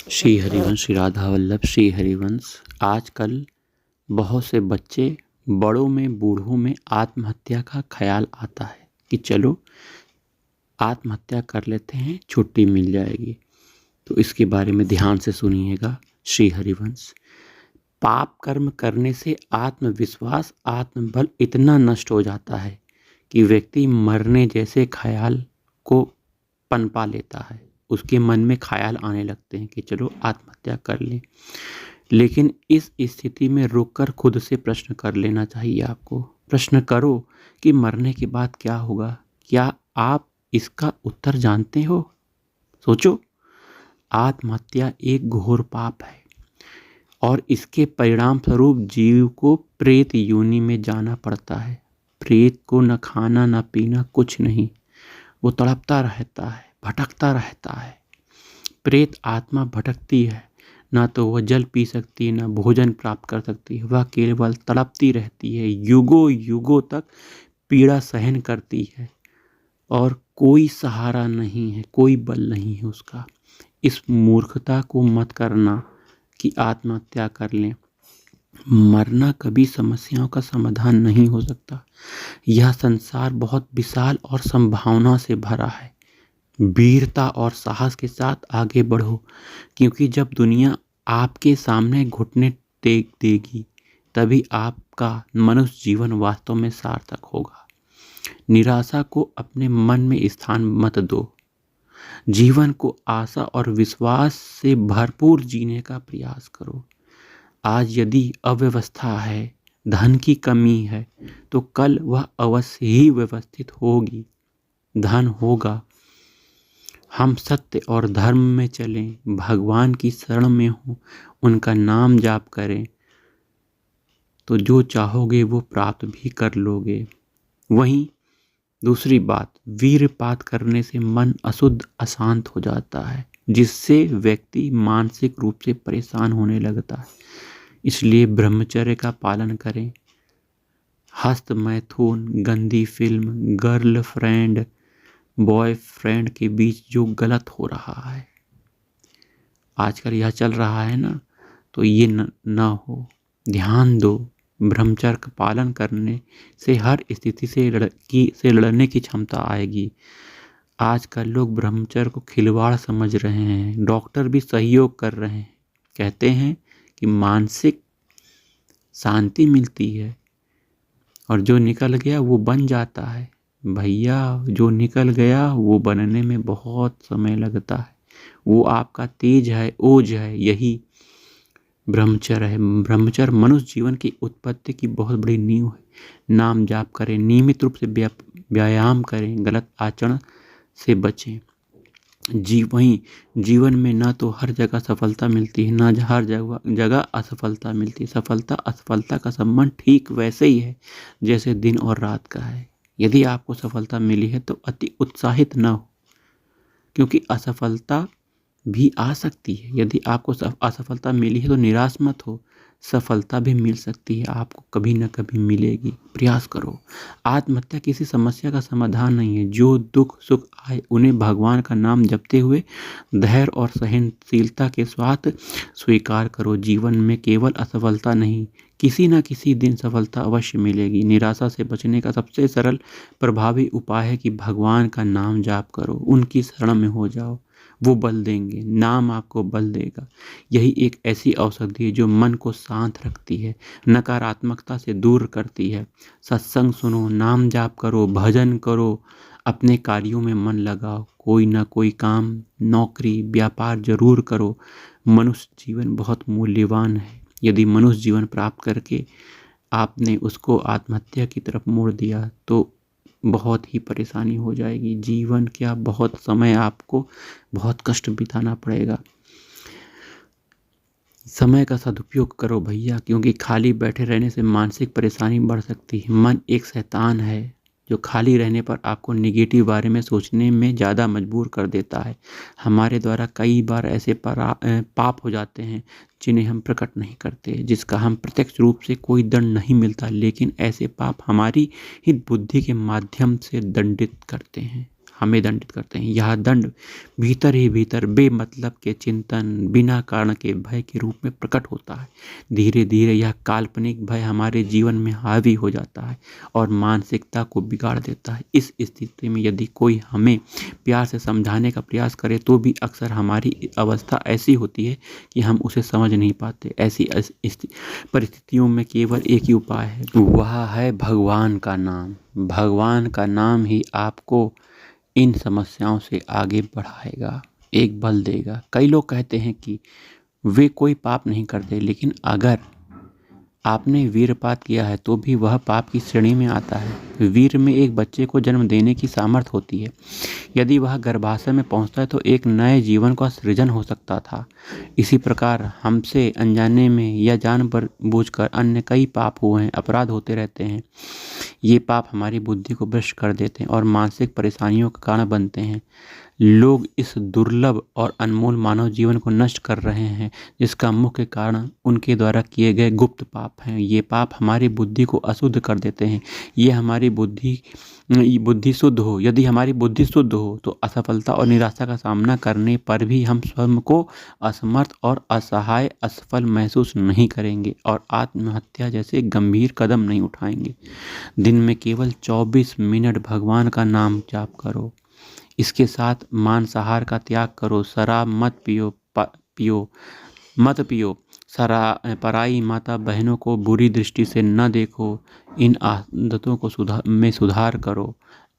श्री हरिवंश, श्री राधा वल्लभ, श्री हरिवंश। आजकल बहुत से बच्चे, बड़ों में बूढ़ों में आत्महत्या का ख्याल आता है कि चलो आत्महत्या कर लेते हैं, छुट्टी मिल जाएगी। तो इसके बारे में ध्यान से सुनिएगा। श्री हरिवंश, पाप कर्म करने से आत्मविश्वास, आत्मबल इतना नष्ट हो जाता है कि व्यक्ति मरने जैसे ख्याल को पनपा लेता है। उसके मन में ख्याल आने लगते हैं कि चलो आत्महत्या कर लें। लेकिन इस स्थिति में रुककर खुद से प्रश्न कर लेना चाहिए। आपको प्रश्न करो कि मरने के बाद क्या होगा। क्या आप इसका उत्तर जानते हो? सोचो। आत्महत्या एक घोर पाप है और इसके परिणाम स्वरूप जीव को प्रेत योनि में जाना पड़ता है। प्रेत को न खाना न पीना, कुछ नहीं, वो तड़पता रहता है, भटकता रहता है। प्रेत आत्मा भटकती है, ना तो वह जल पी सकती है, ना भोजन प्राप्त कर सकती है। वह केवल तड़पती रहती है, युगों युगों तक पीड़ा सहन करती है और कोई सहारा नहीं है, कोई बल नहीं है उसका। इस मूर्खता को मत करना कि आत्महत्या कर लें। मरना कभी समस्याओं का समाधान नहीं हो सकता। यह संसार बहुत विशाल और संभावना से भरा है। वीरता और साहस के साथ आगे बढ़ो, क्योंकि जब दुनिया आपके सामने घुटने टेक देगी तभी आपका मनुष्य जीवन वास्तव में सार्थक होगा। निराशा को अपने मन में स्थान मत दो। जीवन को आशा और विश्वास से भरपूर जीने का प्रयास करो। आज यदि अव्यवस्था है, धन की कमी है, तो कल वह अवश्य ही व्यवस्थित होगी। धन होगा। हम सत्य और धर्म में चलें, भगवान की शरण में हों, उनका नाम जाप करें, तो जो चाहोगे वो प्राप्त भी कर लोगे। वहीं दूसरी बात, वीरपात करने से मन अशुद्ध, अशांत हो जाता है, जिससे व्यक्ति मानसिक रूप से परेशान होने लगता है। इसलिए ब्रह्मचर्य का पालन करें। हस्त मैथुन, गंदी फिल्म, गर्लफ्रेंड, बॉयफ्रेंड के बीच जो गलत हो रहा है, आजकल यह चल रहा है ना, तो ये न हो। ध्यान दो। ब्रह्मचर्य का पालन करने से हर स्थिति से लड़ने की क्षमता आएगी। आजकल लोग ब्रह्मचर्य को खिलवाड़ समझ रहे हैं। डॉक्टर भी सहयोग कर रहे हैं, कहते हैं कि मानसिक शांति मिलती है और जो निकल गया वो बन जाता है। भैया, जो निकल गया वो बनने में बहुत समय लगता है। वो आपका तेज है, ओज है, यही ब्रह्मचर्य है। ब्रह्मचर्य मनुष्य जीवन की उत्पत्ति की बहुत बड़ी नींव है। नाम जाप करें, नियमित रूप से व्यायाम करें, गलत आचरण से बचें। वहीं जीवन में ना तो हर जगह सफलता मिलती है, ना हर जगह असफलता मिलती है। सफलता असफलता का संबंध ठीक वैसे ही है जैसे दिन और रात का है। यदि आपको सफलता मिली है तो अति उत्साहित न हो, क्योंकि असफलता भी आ सकती है। यदि आपको असफलता मिली है तो निराश मत हो, सफलता भी मिल सकती है, आपको कभी न कभी मिलेगी। प्रयास करो। आत्महत्या किसी समस्या का समाधान नहीं है। जो दुख सुख आए उन्हें भगवान का नाम जपते हुए धैर्य और सहनशीलता के साथ स्वीकार करो। जीवन में केवल असफलता नहीं, किसी न किसी दिन सफलता अवश्य मिलेगी। निराशा से बचने का सबसे सरल प्रभावी उपाय है कि भगवान का नाम जाप करो, उनकी शरण में हो जाओ। वो बल देंगे, नाम आपको बल देगा। यही एक ऐसी औषधि है जो मन को शांत रखती है, नकारात्मकता से दूर करती है। सत्संग सुनो, नाम जाप करो, भजन करो, अपने कार्यों में मन लगाओ। कोई ना कोई काम, नौकरी, व्यापार जरूर करो। मनुष्य जीवन बहुत मूल्यवान है। यदि मनुष्य जीवन प्राप्त करके आपने उसको आत्महत्या की तरफ मोड़ दिया तो बहुत ही परेशानी हो जाएगी। जीवन क्या, बहुत समय आपको बहुत कष्ट बिताना पड़ेगा। समय का सदुपयोग करो भैया, क्योंकि खाली बैठे रहने से मानसिक परेशानी बढ़ सकती है। मन एक शैतान है जो खाली रहने पर आपको निगेटिव बारे में सोचने में ज़्यादा मजबूर कर देता है। हमारे द्वारा कई बार ऐसे पाप हो जाते हैं जिन्हें हम प्रकट नहीं करते, जिसका हम प्रत्यक्ष रूप से कोई दंड नहीं मिलता, लेकिन ऐसे पाप हमारी ही बुद्धि के माध्यम से दंडित करते हैं। हमें दंडित करते हैं। यह दंड भीतर ही भीतर बेमतलब के चिंतन, बिना कारण के भय के रूप में प्रकट होता है। धीरे धीरे यह काल्पनिक भय हमारे जीवन में हावी हो जाता है और मानसिकता को बिगाड़ देता है। इस स्थिति में यदि कोई हमें प्यार से समझाने का प्रयास करे तो भी अक्सर हमारी अवस्था ऐसी होती है कि हम उसे समझ नहीं पाते। ऐसी परिस्थितियों में केवल एक ही उपाय है, वह है भगवान का नाम। भगवान का नाम ही आपको इन समस्याओं से आगे बढ़ाएगा, एक बल देगा। कई लोग कहते हैं कि वे कोई पाप नहीं करते, लेकिन अगर आपने वीरपात किया है तो भी वह पाप की श्रेणी में आता है। वीर में एक बच्चे को जन्म देने की सामर्थ्य होती है। यदि वह गर्भाशय में पहुंचता है तो एक नए जीवन का सृजन हो सकता था। इसी प्रकार हमसे अनजाने में या जानबूझकर अन्य कई पाप हुए हैं, अपराध होते रहते हैं। ये पाप हमारी बुद्धि को भ्रष्ट कर देते हैं और मानसिक परेशानियों का कारण बनते हैं। लोग इस दुर्लभ और अनमोल मानव जीवन को नष्ट कर रहे हैं, जिसका मुख्य कारण उनके द्वारा किए गए गुप्त पाप हैं। ये पाप हमारी बुद्धि को अशुद्ध कर देते हैं। ये हमारी बुद्धि शुद्ध हो, यदि हमारी बुद्धि शुद्ध हो तो असफलता और निराशा का सामना करने पर भी हम स्वयं को असमर्थ और असहाय, असफल महसूस नहीं करेंगे और आत्महत्या जैसे गंभीर कदम नहीं उठाएंगे। दिन में केवल 24 मिनट भगवान का नाम जाप करो। इसके साथ मांसाहार का त्याग करो। शराब मत पियो। पराई माता बहनों को बुरी दृष्टि से न देखो। इन आदतों को सुधार करो।